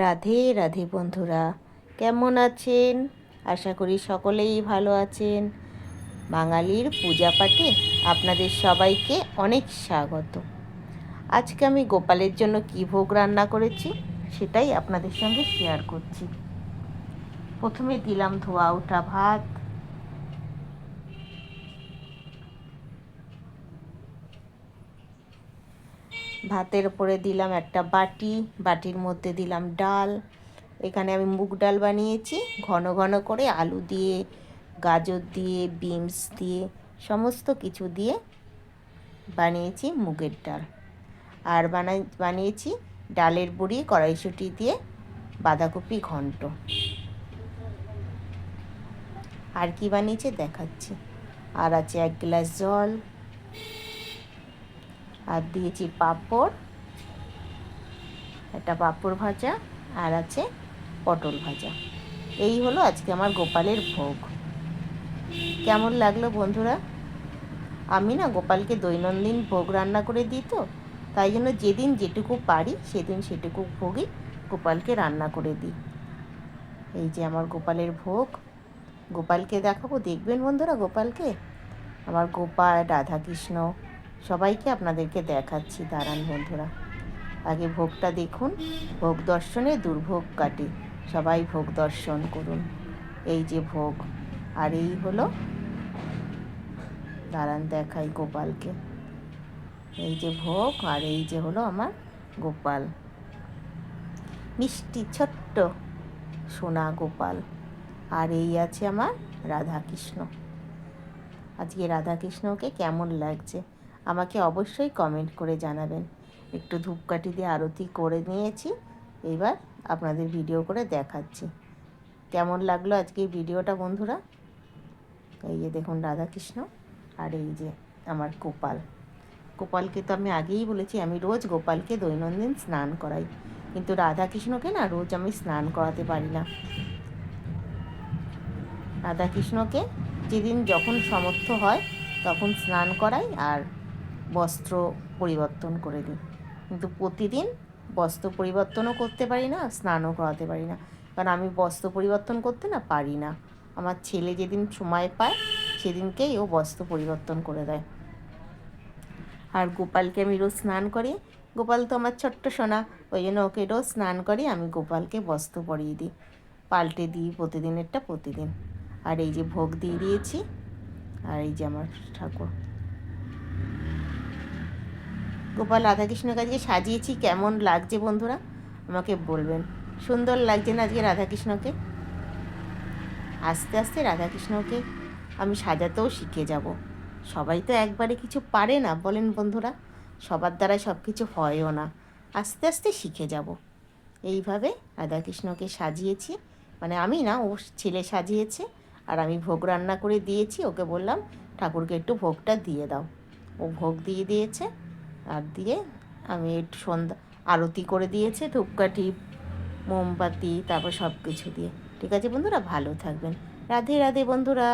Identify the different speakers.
Speaker 1: রাধে রাধে বন্ধুরা, কেমন আছেন? আশা করি সকলেই ভালো আছেন। বাঙালির পূজা পাঠে আপনাদের সবাইকে অনেক স্বাগত। আজকে আমি গোপালের জন্য কী ভোগ রান্না করেছি সেটাই আপনাদের সঙ্গে শেয়ার করছি। প্রথমে দিলাম ধোয়া ওঠা ভাত, ভাতের উপরে দিলাম একটা বাটি, বাটির মধ্যে দিলাম ডাল। এখানে আমি মুগ ডাল বানিয়েছি, ঘন ঘন করে আলু দিয়ে, গাজর দিয়ে, বিনস দিয়ে, সমস্ত কিছু দিয়ে বানিয়েছি মুগের ডাল। আর বানিয়েছি ডালের বড়ি কড়াইশুঁটি দিয়ে বাঁধাকপি ঘন্ট। আর কি বানিয়েছে দেখাচ্ছি। আর আছে 1 গ্লাস জল, আর দিয়েছি পাঁপড়, একটা পাঁপড় ভাজা, আর আছে পটল ভাজা। এই হলো আজকে আমার গোপালের ভোগ। কেমন লাগলো বন্ধুরা? আমি না গোপালকে দৈনন্দিন ভোগ রান্না করে দিই, তো তাই জন্য যেদিন যেটুকু পারি সেদিন সেটুকু ভোগই গোপালকে রান্না করে দিই। এই যে আমার গোপালের ভোগ, গোপালকে দেখাবো, দেখবেন বন্ধুরা গোপালকে। আমার গোপাল, রাধাকৃষ্ণ সবাইকে আপনাদেরকে দেখাচ্ছি। দাঁড়ান বন্ধুরা, আগে ভোগটা দেখুন। ভোগ দর্শনে দুর্ভোগ কাটে, সবাই ভোগ দর্শন করুন। এই যে ভোগ, আর এই হলো, দাঁড়ান দেখাই গোপালকে। এই যে ভোগ, আর এই যে হলো আমার গোপাল, মিষ্টি ছোট্ট সোনা গোপাল। আর এই আছে আমার রাধাকৃষ্ণ। আজকে রাধাকৃষ্ণকে কেমন লাগছে আমাকে অবশ্যই কমেন্ট করে জানাবেন। একটু ধূপকাঠি দিয়ে আরতি করে নিয়েছি, এবার আপনাদের ভিডিও করে দেখাচ্ছি কেমন লাগলো আজকে ভিডিওটা বন্ধুরা। এই যে দেখুন রাধাকৃষ্ণ, আর এই যে আমার গোপাল। গোপালকে তো আমি আগেই বলেছি আমি রোজ গোপালকে দৈনন্দিন স্নান করাই, কিন্তু রাধাকৃষ্ণকে না রোজ আমি স্নান করাতে পারি না। রাধাকৃষ্ণকে যেদিন যখন সামর্থ্য হয় তখন স্নান করাই আর বস্ত্র পরিবর্তন করে দিই, কিন্তু প্রতিদিন বস্ত্র পরিবর্তনও করতে পারি না, স্নানও করাতে পারি না। কারণ আমি বস্ত্র পরিবর্তন করতে না পারি না। আমার ছেলে যেদিন সময় পায় সেদিনকেই ও বস্ত্র পরিবর্তন করে দেয়। আর গোপালকে আমি রোজ স্নান করি। গোপাল তো আমার ছোট্ট সোনা, ওই জন্য ওকে রোজ স্নান করি, আমি গোপালকে বস্ত্র পরিয়ে দিই, পাল্টে দিই প্রতিদিনেরটা প্রতিদিন। আর এই যে ভোগ দিয়ে দিয়েছি, আর এই যে আমার ঠাকুর গোপাল রাধাকৃষ্ণকে আজকে সাজিয়েছি। কেমন লাগছে বন্ধুরা আমাকে বলবেন। সুন্দর লাগছে না আজকে রাধাকৃষ্ণকে? আস্তে আস্তে রাধাকৃষ্ণকে আমি সাজাতেও শিখে যাব। সবাই তো একবারে কিছু পারে না, বলেন বন্ধুরা, সবার দ্বারা সব কিছু হয়ও না। আস্তে আস্তে শিখে যাব। এইভাবে রাধাকৃষ্ণকে সাজিয়েছি, মানে আমি না, ও ছেলে সাজিয়েছে। আর আমি ভোগ রান্না করে দিয়েছি, ওকে বললাম ঠাকুরকে একটু ভোগটা দিয়ে দাও। ও ভোগ দিয়ে দিয়েছে, আর দিয়ে আমি একটু সন্ধ্যা আরতি করে দিয়েছে, ধূপকাঠি, মোমবাতি, তারপর সব কিছু দিয়ে। ঠিক আছে বন্ধুরা, ভালো থাকবেন। রাধে রাধে বন্ধুরা।